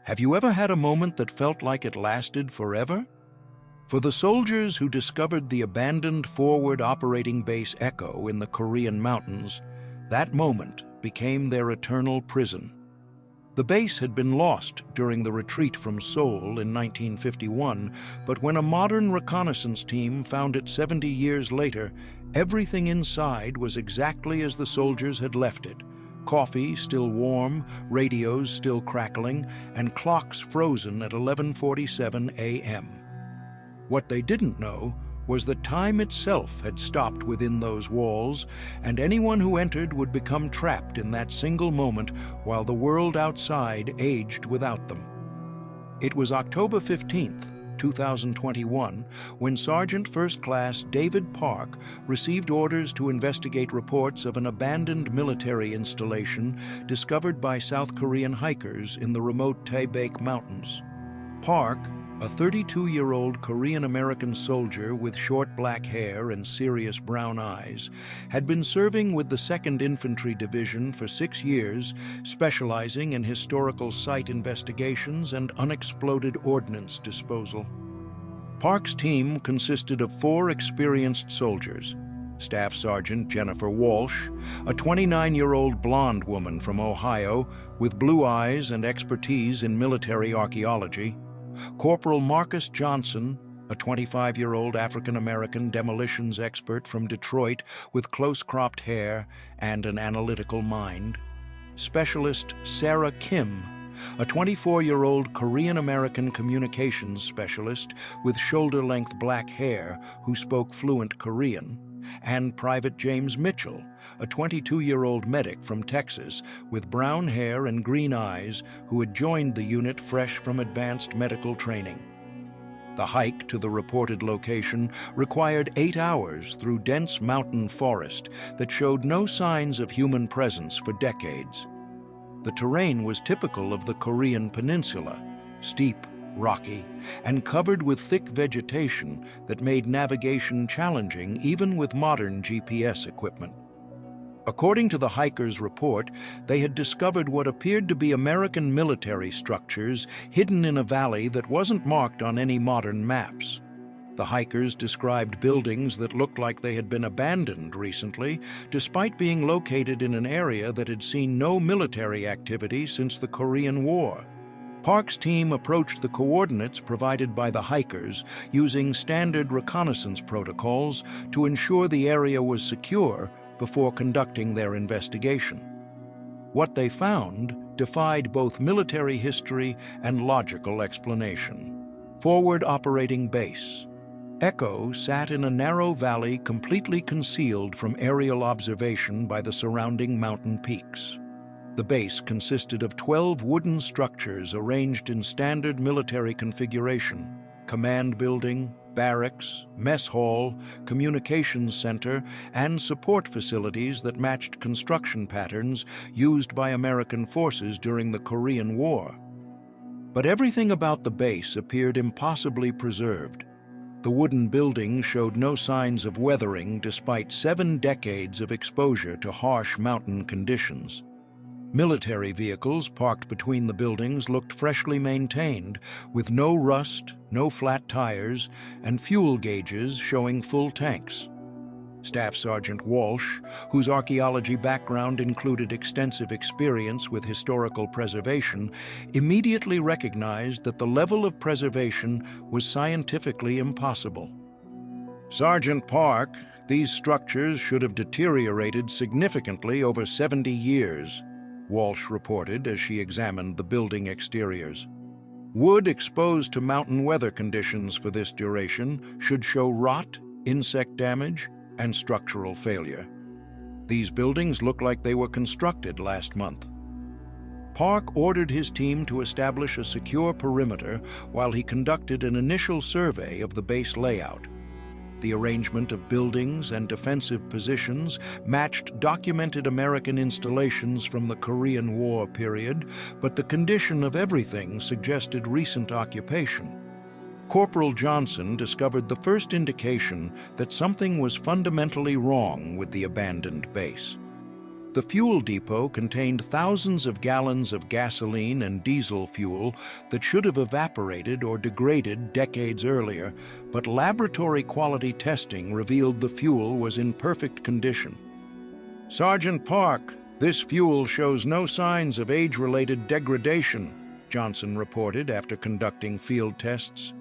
Have you ever had a moment that felt like it lasted forever? For the soldiers who discovered the abandoned forward operating base Echo in the Korean mountains, that moment became their eternal prison. The base had been lost during the retreat from Seoul in 1951, but when a modern reconnaissance team found it 70 years later, everything inside was exactly as the soldiers had left it. Coffee still warm, radios still crackling, and clocks frozen at 11:47 a.m. What they didn't know was that time itself had stopped within those walls, and anyone who entered would become trapped in that single moment while the world outside aged without them. It was October 15th, 2021, when Sergeant First Class David Park received orders to investigate reports of an abandoned military installation discovered by South Korean hikers in the remote Taebaek Mountains. Park, a 32-year-old Korean-American soldier with short black hair and serious brown eyes, had been serving with the 2nd Infantry Division for 6 years, specializing in historical site investigations and unexploded ordnance disposal. Park's team consisted of 4 experienced soldiers: Staff Sergeant Jennifer Walsh, a 29-year-old blonde woman from Ohio with blue eyes and expertise in military archaeology; Corporal Marcus Johnson, a 25-year-old African-American demolitions expert from Detroit with close-cropped hair and an analytical mind; Specialist Sarah Kim, a 24-year-old Korean-American communications specialist with shoulder-length black hair who spoke fluent Korean; and Private James Mitchell, a 22-year-old medic from Texas with brown hair and green eyes who had joined the unit fresh from advanced medical training. The hike to the reported location required 8 hours through dense mountain forest that showed no signs of human presence for decades. The terrain was typical of the Korean peninsula: steep, rocky, and covered with thick vegetation that made navigation challenging even with modern GPS equipment. According to the hikers' report, they had discovered what appeared to be American military structures hidden in a valley that wasn't marked on any modern maps. The hikers described buildings that looked like they had been abandoned recently, despite being located in an area that had seen no military activity since the Korean War. Park's team approached the coordinates provided by the hikers using standard reconnaissance protocols to ensure the area was secure before conducting their investigation. What they found defied both military history and logical explanation. Forward operating base. Echo sat in a narrow valley completely concealed from aerial observation by the surrounding mountain peaks. The base consisted of 12 wooden structures arranged in standard military configuration: command building, barracks, mess hall, communications center, and support facilities that matched construction patterns used by American forces during the Korean War. But everything about the base appeared impossibly preserved. The wooden building showed no signs of weathering despite 7 decades of exposure to harsh mountain conditions. Military vehicles parked between the buildings looked freshly maintained, with no rust, no flat tires, and fuel gauges showing full tanks. Staff Sergeant Walsh, whose archaeology background included extensive experience with historical preservation, immediately recognized that the level of preservation was scientifically impossible. "Sergeant Park, these structures should have deteriorated significantly over 70 years," Walsh reported as she examined the building exteriors. "Wood exposed to mountain weather conditions for this duration should show rot, insect damage, and structural failure. These buildings look like they were constructed last month." Park ordered his team to establish a secure perimeter while he conducted an initial survey of the base layout. The arrangement of buildings and defensive positions matched documented American installations from the Korean War period, but the condition of everything suggested recent occupation. Corporal Johnson discovered the first indication that something was fundamentally wrong with the abandoned base. The fuel depot contained thousands of gallons of gasoline and diesel fuel that should have evaporated or degraded decades earlier, but laboratory quality testing revealed the fuel was in perfect condition. "Sergeant Park, this fuel shows no signs of age-related degradation," Johnson reported after conducting field tests.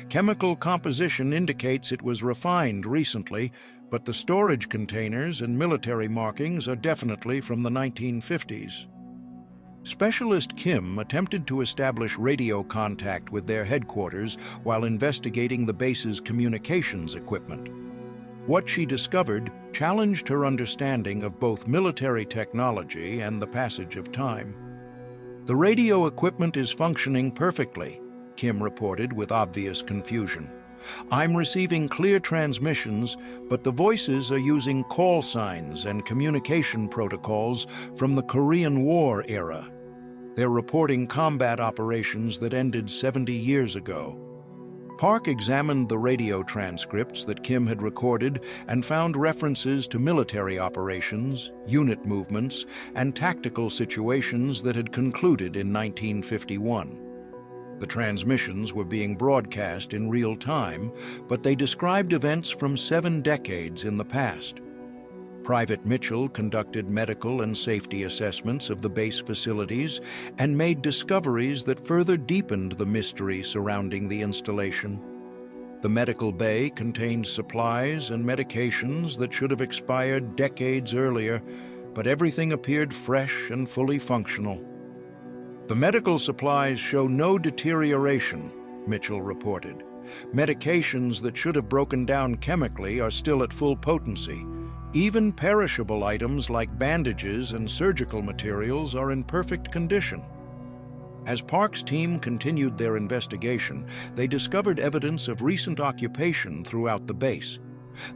"Chemical composition indicates it was refined recently, but the storage containers and military markings are definitely from the 1950s. Specialist Kim attempted to establish radio contact with their headquarters while investigating the base's communications equipment. What she discovered challenged her understanding of both military technology and the passage of time. "The radio equipment is functioning perfectly," Kim reported with obvious confusion. "I'm receiving clear transmissions, but the voices are using call signs and communication protocols from the Korean War era. They're reporting combat operations that ended 70 years ago." Park examined the radio transcripts that Kim had recorded and found references to military operations, unit movements, and tactical situations that had concluded in 1951. The transmissions were being broadcast in real time, but they described events from 7 decades in the past. Private Mitchell conducted medical and safety assessments of the base facilities and made discoveries that further deepened the mystery surrounding the installation. The medical bay contained supplies and medications that should have expired decades earlier, but everything appeared fresh and fully functional. "The medical supplies show no deterioration," Mitchell reported. "Medications that should have broken down chemically are still at full potency. Even perishable items like bandages and surgical materials are in perfect condition." As Park's team continued their investigation, they discovered evidence of recent occupation throughout the base.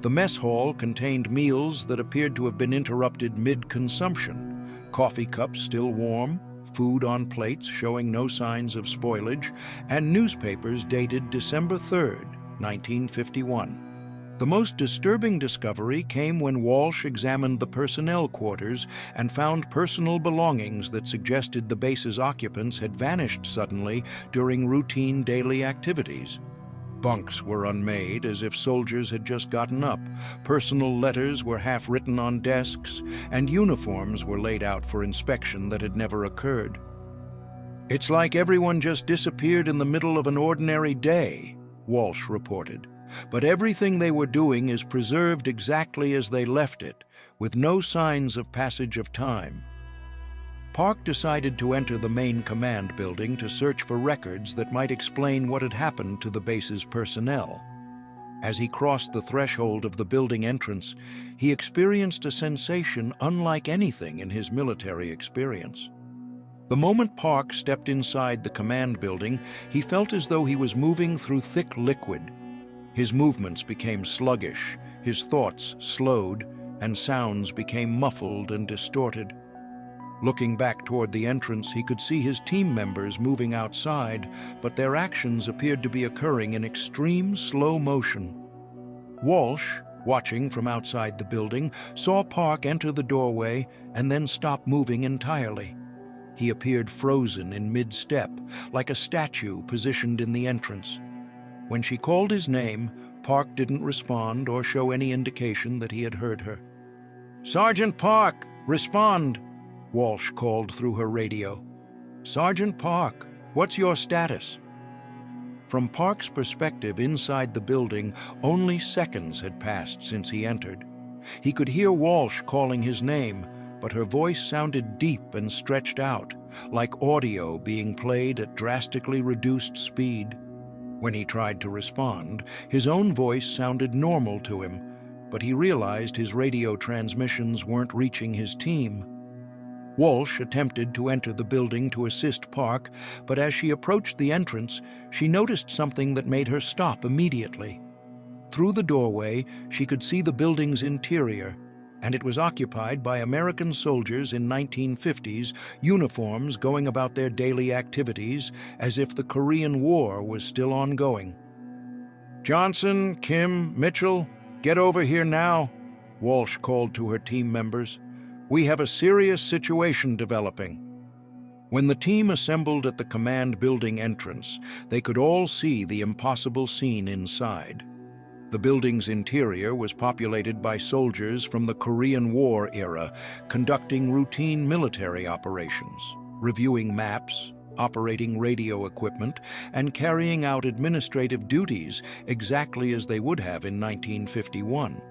The mess hall contained meals that appeared to have been interrupted mid-consumption, coffee cups still warm, food on plates showing no signs of spoilage, and newspapers dated December 3, 1951. The most disturbing discovery came when Walsh examined the personnel quarters and found personal belongings that suggested the base's occupants had vanished suddenly during routine daily activities. Bunks were unmade, as if soldiers had just gotten up. Personal letters were half written on desks, and uniforms were laid out for inspection that had never occurred. "It's like everyone just disappeared in the middle of an ordinary day," Walsh reported. "But everything they were doing is preserved exactly as they left it, with no signs of passage of time." Park decided to enter the main command building to search for records that might explain what had happened to the base's personnel. As he crossed the threshold of the building entrance, he experienced a sensation unlike anything in his military experience. The moment Park stepped inside the command building, he felt as though he was moving through thick liquid. His movements became sluggish, his thoughts slowed, and sounds became muffled and distorted. Looking back toward the entrance, he could see his team members moving outside, but their actions appeared to be occurring in extreme slow motion. Walsh, watching from outside the building, saw Park enter the doorway and then stop moving entirely. He appeared frozen in mid-step, like a statue positioned in the entrance. When she called his name, Park didn't respond or show any indication that he had heard her. "Sergeant Park, respond!" Walsh called through her radio. "Sergeant Park, what's your status?" From Park's perspective inside the building, only seconds had passed since he entered. He could hear Walsh calling his name, but her voice sounded deep and stretched out, like audio being played at drastically reduced speed. When he tried to respond, his own voice sounded normal to him, but he realized his radio transmissions weren't reaching his team. Walsh attempted to enter the building to assist Park, but as she approached the entrance, she noticed something that made her stop immediately. Through the doorway, she could see the building's interior, and it was occupied by American soldiers in 1950s uniforms going about their daily activities as if the Korean War was still ongoing. "Johnson, Kim, Mitchell, get over here now," Walsh called to her team members. We have a serious situation developing." When the team assembled at the command building entrance, they could all see the impossible scene inside. The building's interior was populated by soldiers from the Korean War era, conducting routine military operations, reviewing maps, operating radio equipment, and carrying out administrative duties exactly as they would have in 1951.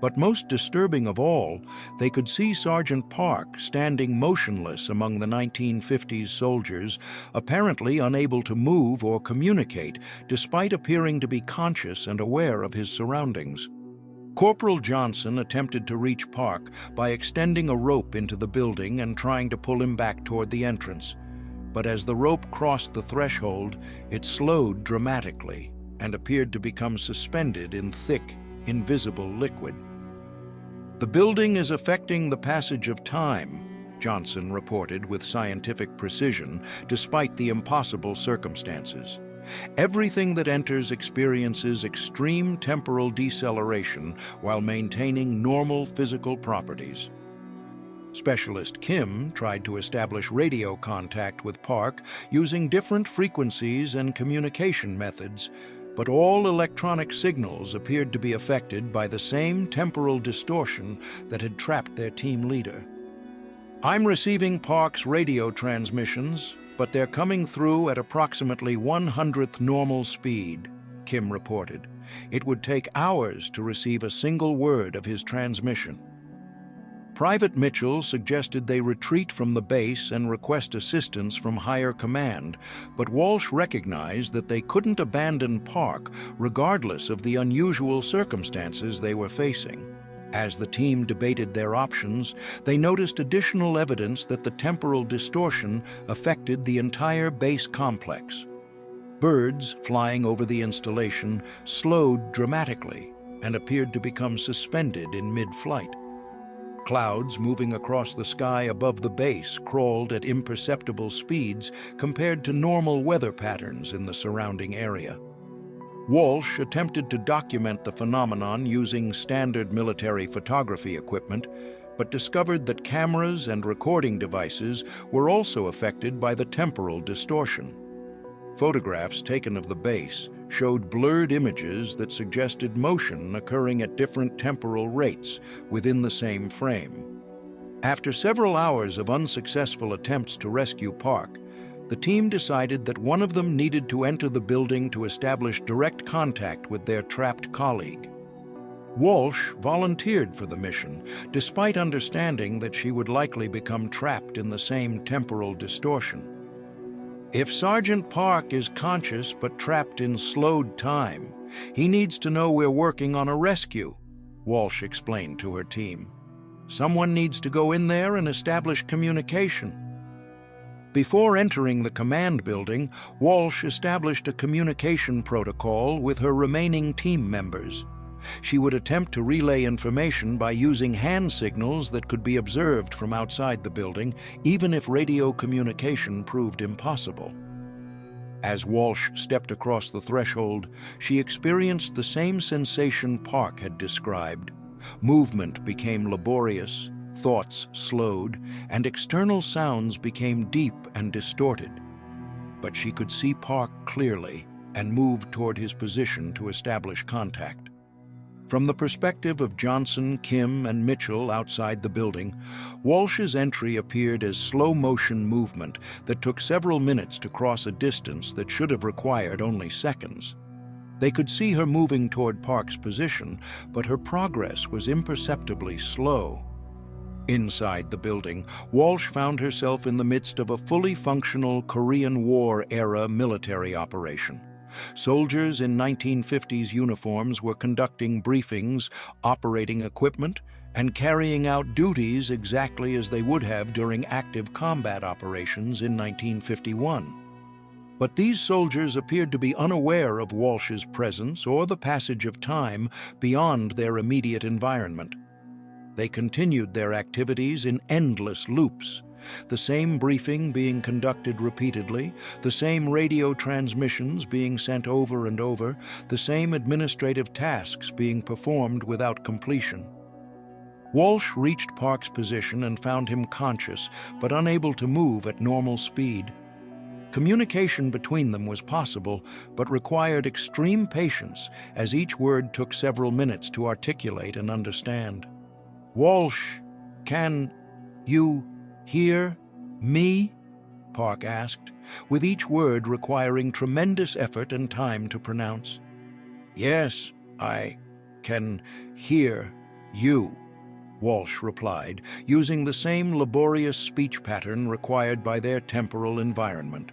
But most disturbing of all, they could see Sergeant Park standing motionless among the 1950s soldiers, apparently unable to move or communicate, despite appearing to be conscious and aware of his surroundings. Corporal Johnson attempted to reach Park by extending a rope into the building and trying to pull him back toward the entrance. But as the rope crossed the threshold, it slowed dramatically and appeared to become suspended in thick, invisible liquid. "The building is affecting the passage of time," Johnson reported with scientific precision, despite the impossible circumstances. "Everything that enters experiences extreme temporal deceleration while maintaining normal physical properties." Specialist Kim tried to establish radio contact with Park using different frequencies and communication methods, but all electronic signals appeared to be affected by the same temporal distortion that had trapped their team leader. "I'm receiving Park's radio transmissions, but they're coming through at approximately 1/100th normal speed," Kim reported. "It would take hours to receive a single word of his transmission." Private Mitchell suggested they retreat from the base and request assistance from higher command, but Walsh recognized that they couldn't abandon Park regardless of the unusual circumstances they were facing. As the team debated their options, they noticed additional evidence that the temporal distortion affected the entire base complex. Birds flying over the installation slowed dramatically and appeared to become suspended in mid-flight. Clouds moving across the sky above the base crawled at imperceptible speeds compared to normal weather patterns in the surrounding area. Walsh attempted to document the phenomenon using standard military photography equipment, but discovered that cameras and recording devices were also affected by the temporal distortion. Photographs taken of the base showed blurred images that suggested motion occurring at different temporal rates within the same frame. After several hours of unsuccessful attempts to rescue Park, the team decided that one of them needed to enter the building to establish direct contact with their trapped colleague. Walsh volunteered for the mission, despite understanding that she would likely become trapped in the same temporal distortion. "If Sergeant Park is conscious but trapped in slowed time, he needs to know we're working on a rescue," Walsh explained to her team. "Someone needs to go in there and establish communication." Before entering the command building, Walsh established a communication protocol with her remaining team members. She would attempt to relay information by using hand signals that could be observed from outside the building, even if radio communication proved impossible. As Walsh stepped across the threshold, she experienced the same sensation Park had described. Movement became laborious, thoughts slowed, and external sounds became deep and distorted. But she could see Park clearly and moved toward his position to establish contact. From the perspective of Johnson, Kim, and Mitchell outside the building, Walsh's entry appeared as slow-motion movement that took several minutes to cross a distance that should have required only seconds. They could see her moving toward Park's position, but her progress was imperceptibly slow. Inside the building, Walsh found herself in the midst of a fully functional Korean War-era military operation. Soldiers in 1950s uniforms were conducting briefings, operating equipment, and carrying out duties exactly as they would have during active combat operations in 1951. But these soldiers appeared to be unaware of Walsh's presence or the passage of time beyond their immediate environment. They continued their activities in endless loops, the same briefing being conducted repeatedly, the same radio transmissions being sent over and over, the same administrative tasks being performed without completion. Walsh reached Park's position and found him conscious, but unable to move at normal speed. Communication between them was possible, but required extreme patience, as each word took several minutes to articulate and understand. "Walsh, can you hear me?" Park asked, with each word requiring tremendous effort and time to pronounce. "Yes, I can hear you," Walsh replied, using the same laborious speech pattern required by their temporal environment.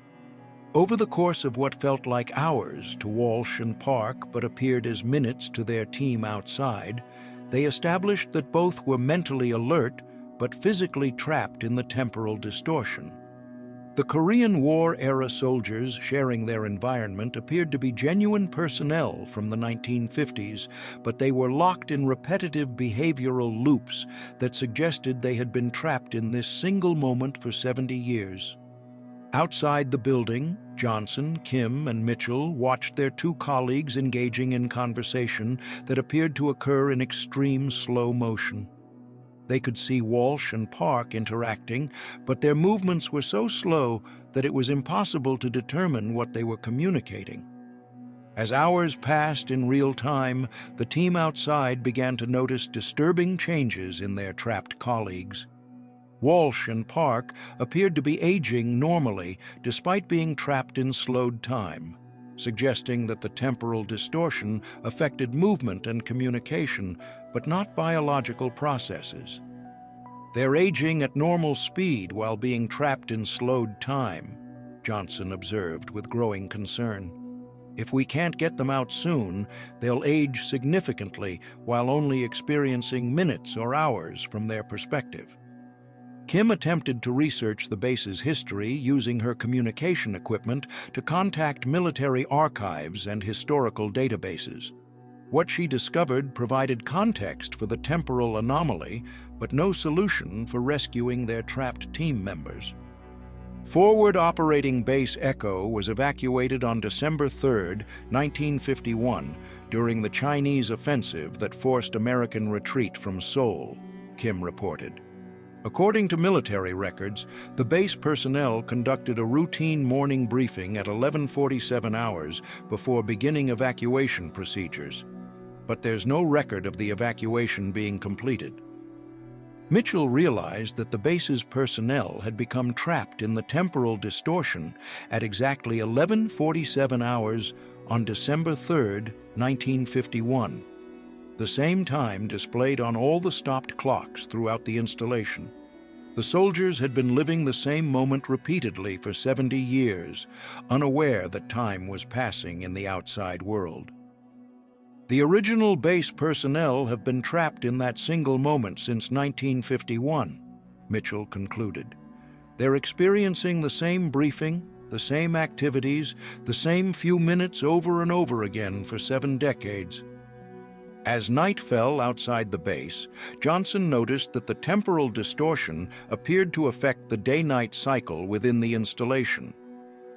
Over the course of what felt like hours to Walsh and Park but appeared as minutes to their team outside, they established that both were mentally alert but physically trapped in the temporal distortion. The Korean War-era soldiers sharing their environment appeared to be genuine personnel from the 1950s, but they were locked in repetitive behavioral loops that suggested they had been trapped in this single moment for 70 years. Outside the building, Johnson, Kim, and Mitchell watched their two colleagues engaging in conversation that appeared to occur in extreme slow motion. They could see Walsh and Park interacting, but their movements were so slow that it was impossible to determine what they were communicating. As hours passed in real time, the team outside began to notice disturbing changes in their trapped colleagues. Walsh and Park appeared to be aging normally despite being trapped in slowed time, suggesting that the temporal distortion affected movement and communication, but not biological processes. "They're aging at normal speed while being trapped in slowed time," Johnson observed with growing concern. "If we can't get them out soon, they'll age significantly while only experiencing minutes or hours from their perspective." Kim attempted to research the base's history using her communication equipment to contact military archives and historical databases. What she discovered provided context for the temporal anomaly, but no solution for rescuing their trapped team members. Forward Operating Base Echo was evacuated on December 3, 1951, during the Chinese offensive that forced American retreat from Seoul, Kim reported. According to military records, the base personnel conducted a routine morning briefing at 11:47 hours before beginning evacuation procedures, but there's no record of the evacuation being completed. Mitchell realized that the base's personnel had become trapped in the temporal distortion at exactly 11:47 hours on December 3, 1951. The same time displayed on all the stopped clocks throughout the installation. The soldiers had been living the same moment repeatedly for 70 years, unaware that time was passing in the outside world. The original base personnel have been trapped in that single moment since 1951, Mitchell concluded. They're experiencing the same briefing, the same activities, the same few minutes over and over again for 7 decades. As night fell outside the base, Johnson noticed that the temporal distortion appeared to affect the day-night cycle within the installation.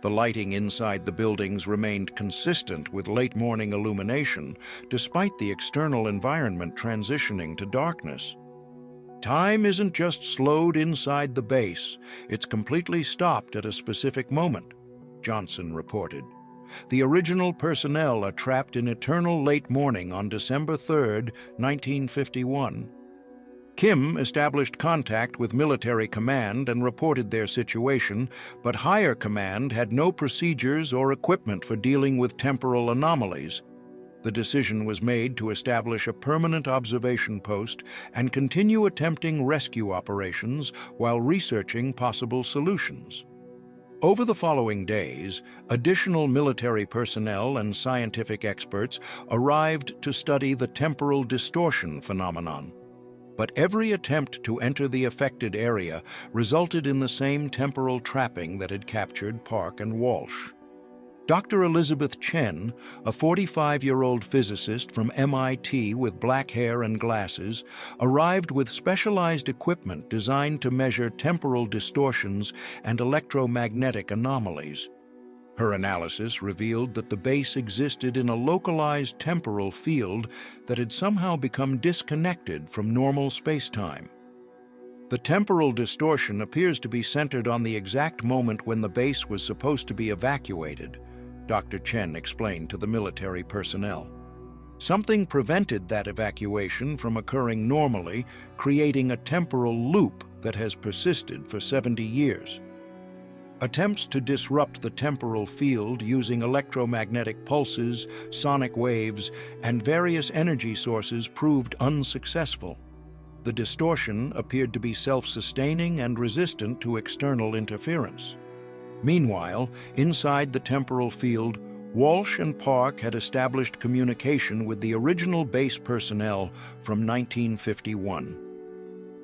The lighting inside the buildings remained consistent with late-morning illumination, despite the external environment transitioning to darkness. Time isn't just slowed inside the base, it's completely stopped at a specific moment, Johnson reported. The original personnel are trapped in eternal late morning on December 3, 1951. Kim established contact with military command and reported their situation, but higher command had no procedures or equipment for dealing with temporal anomalies. The decision was made to establish a permanent observation post and continue attempting rescue operations while researching possible solutions. Over the following days, additional military personnel and scientific experts arrived to study the temporal distortion phenomenon. But every attempt to enter the affected area resulted in the same temporal trapping that had captured Park and Walsh. Dr. Elizabeth Chen, a 45-year-old physicist from MIT with black hair and glasses, arrived with specialized equipment designed to measure temporal distortions and electromagnetic anomalies. Her analysis revealed that the base existed in a localized temporal field that had somehow become disconnected from normal space-time. The temporal distortion appears to be centered on the exact moment when the base was supposed to be evacuated, Dr. Chen explained to the military personnel. Something prevented that evacuation from occurring normally, creating a temporal loop that has persisted for 70 years. Attempts to disrupt the temporal field using electromagnetic pulses, sonic waves, and various energy sources proved unsuccessful. The distortion appeared to be self-sustaining and resistant to external interference. Meanwhile, inside the temporal field, Walsh and Park had established communication with the original base personnel from 1951.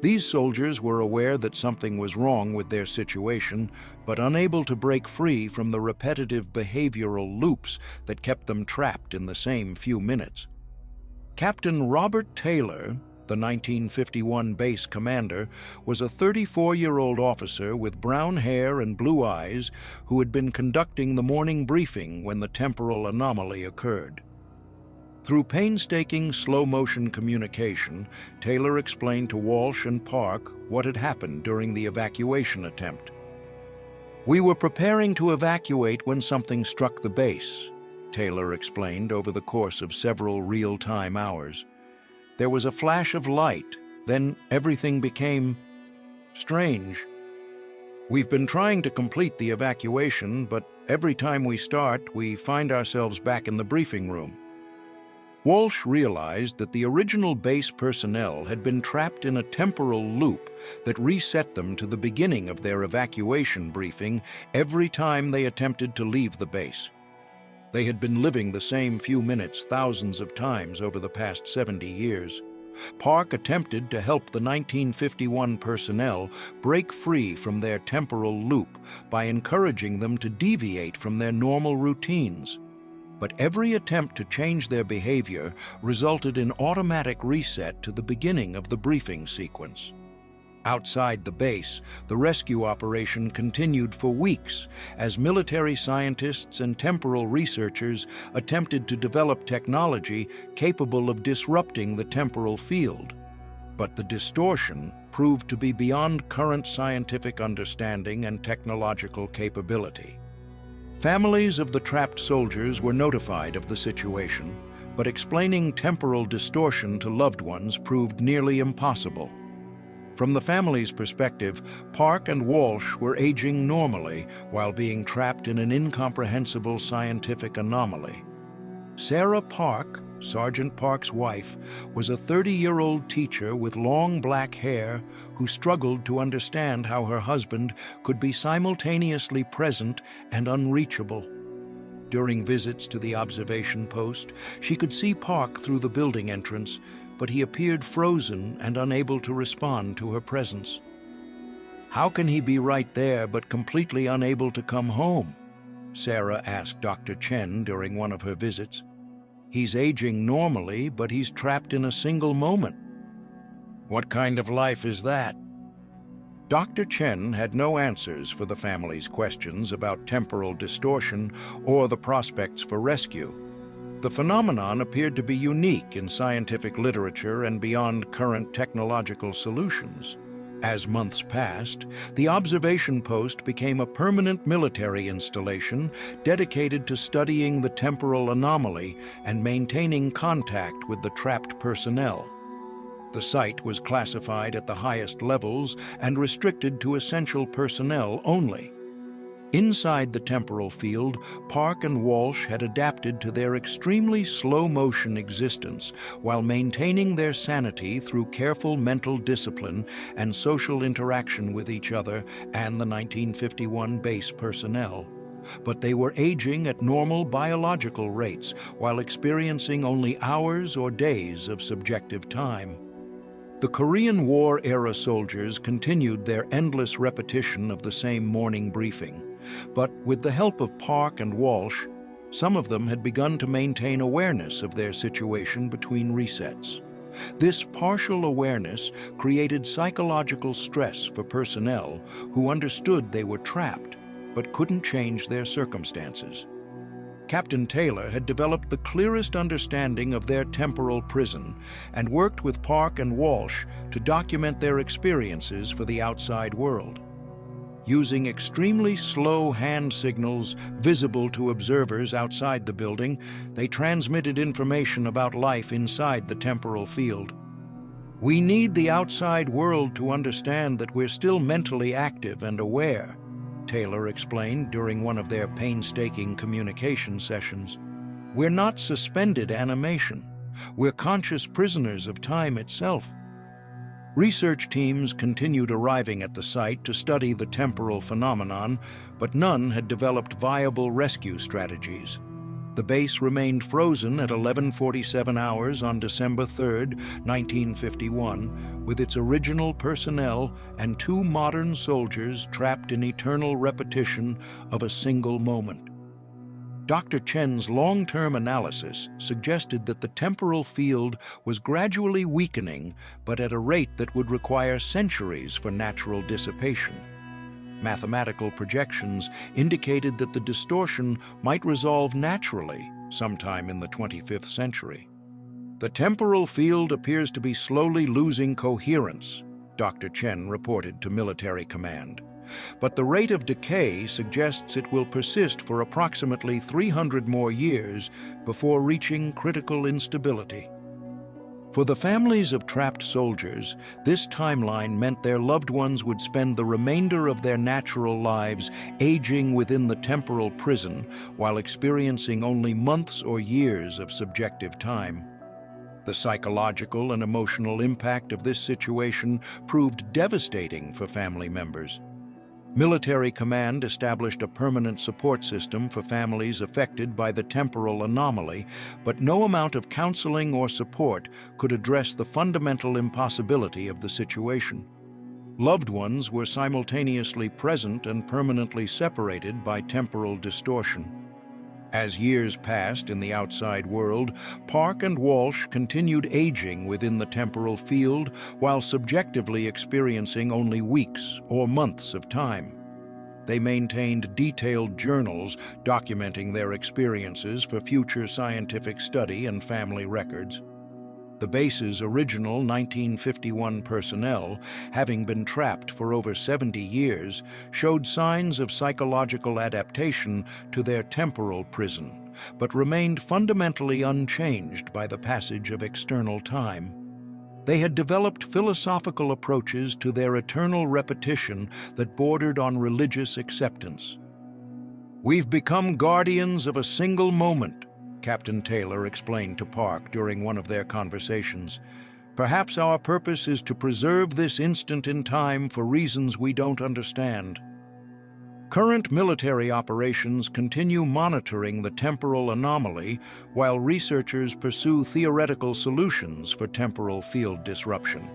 These soldiers were aware that something was wrong with their situation, but unable to break free from the repetitive behavioral loops that kept them trapped in the same few minutes. Captain Robert Taylor, the 1951 base commander, was a 34-year-old officer with brown hair and blue eyes who had been conducting the morning briefing when the temporal anomaly occurred. Through painstaking slow-motion communication, Taylor explained to Walsh and Park what had happened during the evacuation attempt. "We were preparing to evacuate when something struck the base," Taylor explained over the course of several real-time hours. "There was a flash of light, then everything became strange. We've been trying to complete the evacuation, but every time we start, we find ourselves back in the briefing room." Walsh realized that the original base personnel had been trapped in a temporal loop that reset them to the beginning of their evacuation briefing every time they attempted to leave the base. They had been living the same few minutes thousands of times over the past 70 years. Park attempted to help the 1951 personnel break free from their temporal loop by encouraging them to deviate from their normal routines. But every attempt to change their behavior resulted in automatic reset to the beginning of the briefing sequence. Outside the base, the rescue operation continued for weeks as military scientists and temporal researchers attempted to develop technology capable of disrupting the temporal field. But the distortion proved to be beyond current scientific understanding and technological capability. Families of the trapped soldiers were notified of the situation, but explaining temporal distortion to loved ones proved nearly impossible. From the family's perspective, Park and Walsh were aging normally while being trapped in an incomprehensible scientific anomaly. Sarah Park, Sergeant Park's wife, was a 30-year-old teacher with long black hair who struggled to understand how her husband could be simultaneously present and unreachable. During visits to the observation post, she could see Park through the building entrance, but he appeared frozen and unable to respond to her presence. "How can he be right there but completely unable to come home?" Sarah asked Dr. Chen during one of her visits. "He's aging normally, but he's trapped in a single moment. What kind of life is that?" Dr. Chen had no answers for the family's questions about temporal distortion or the prospects for rescue. The phenomenon appeared to be unique in scientific literature and beyond current technological solutions. As months passed, the observation post became a permanent military installation dedicated to studying the temporal anomaly and maintaining contact with the trapped personnel. The site was classified at the highest levels and restricted to essential personnel only. Inside the temporal field, Park and Walsh had adapted to their extremely slow-motion existence while maintaining their sanity through careful mental discipline and social interaction with each other and the 1951 base personnel. But they were aging at normal biological rates while experiencing only hours or days of subjective time. The Korean War-era soldiers continued their endless repetition of the same morning briefing. But with the help of Park and Walsh, some of them had begun to maintain awareness of their situation between resets. This partial awareness created psychological stress for personnel who understood they were trapped, but couldn't change their circumstances. Captain Taylor had developed the clearest understanding of their temporal prison and worked with Park and Walsh to document their experiences for the outside world. Using extremely slow hand signals visible to observers outside the building, they transmitted information about life inside the temporal field. "We need the outside world to understand that we're still mentally active and aware," Taylor explained during one of their painstaking communication sessions. "We're not suspended animation. We're conscious prisoners of time itself." Research teams continued arriving at the site to study the temporal phenomenon, but none had developed viable rescue strategies. The base remained frozen at 11:47 hours on December 3, 1951, with its original personnel and 2 modern soldiers trapped in eternal repetition of a single moment. Dr. Chen's long-term analysis suggested that the temporal field was gradually weakening, but at a rate that would require centuries for natural dissipation. Mathematical projections indicated that the distortion might resolve naturally sometime in the 25th century. "The temporal field appears to be slowly losing coherence," Dr. Chen reported to military command. "But the rate of decay suggests it will persist for approximately 300 more years before reaching critical instability." For the families of trapped soldiers, this timeline meant their loved ones would spend the remainder of their natural lives aging within the temporal prison while experiencing only months or years of subjective time. The psychological and emotional impact of this situation proved devastating for family members. Military command established a permanent support system for families affected by the temporal anomaly, but no amount of counseling or support could address the fundamental impossibility of the situation. Loved ones were simultaneously present and permanently separated by temporal distortion. As years passed in the outside world, Park and Walsh continued aging within the temporal field while subjectively experiencing only weeks or months of time. They maintained detailed journals documenting their experiences for future scientific study and family records. The base's original 1951 personnel, having been trapped for over 70 years, showed signs of psychological adaptation to their temporal prison, but remained fundamentally unchanged by the passage of external time. They had developed philosophical approaches to their eternal repetition that bordered on religious acceptance. "We've become guardians of a single moment," Captain Taylor explained to Park during one of their conversations. "Perhaps our purpose is to preserve this instant in time for reasons we don't understand." Current military operations continue monitoring the temporal anomaly while researchers pursue theoretical solutions for temporal field disruption.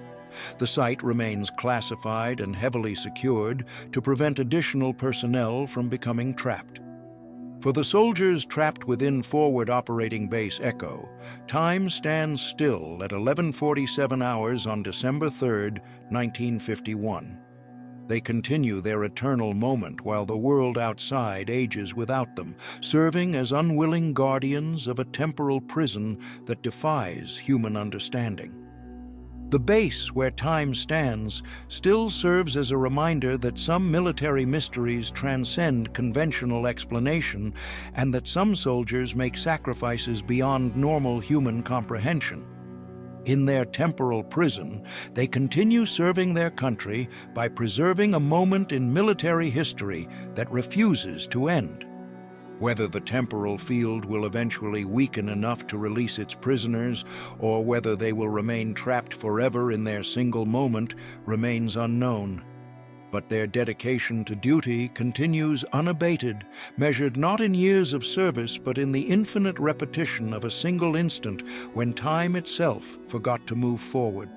The site remains classified and heavily secured to prevent additional personnel from becoming trapped. For the soldiers trapped within Forward Operating Base Echo, time stands still at 11:47 hours on December 3, 1951. They continue their eternal moment while the world outside ages without them, serving as unwilling guardians of a temporal prison that defies human understanding. The base where time stands still serves as a reminder that some military mysteries transcend conventional explanation and that some soldiers make sacrifices beyond normal human comprehension. In their temporal prison, they continue serving their country by preserving a moment in military history that refuses to end. Whether the temporal field will eventually weaken enough to release its prisoners, or whether they will remain trapped forever in their single moment, remains unknown. But their dedication to duty continues unabated, measured not in years of service, but in the infinite repetition of a single instant when time itself forgot to move forward.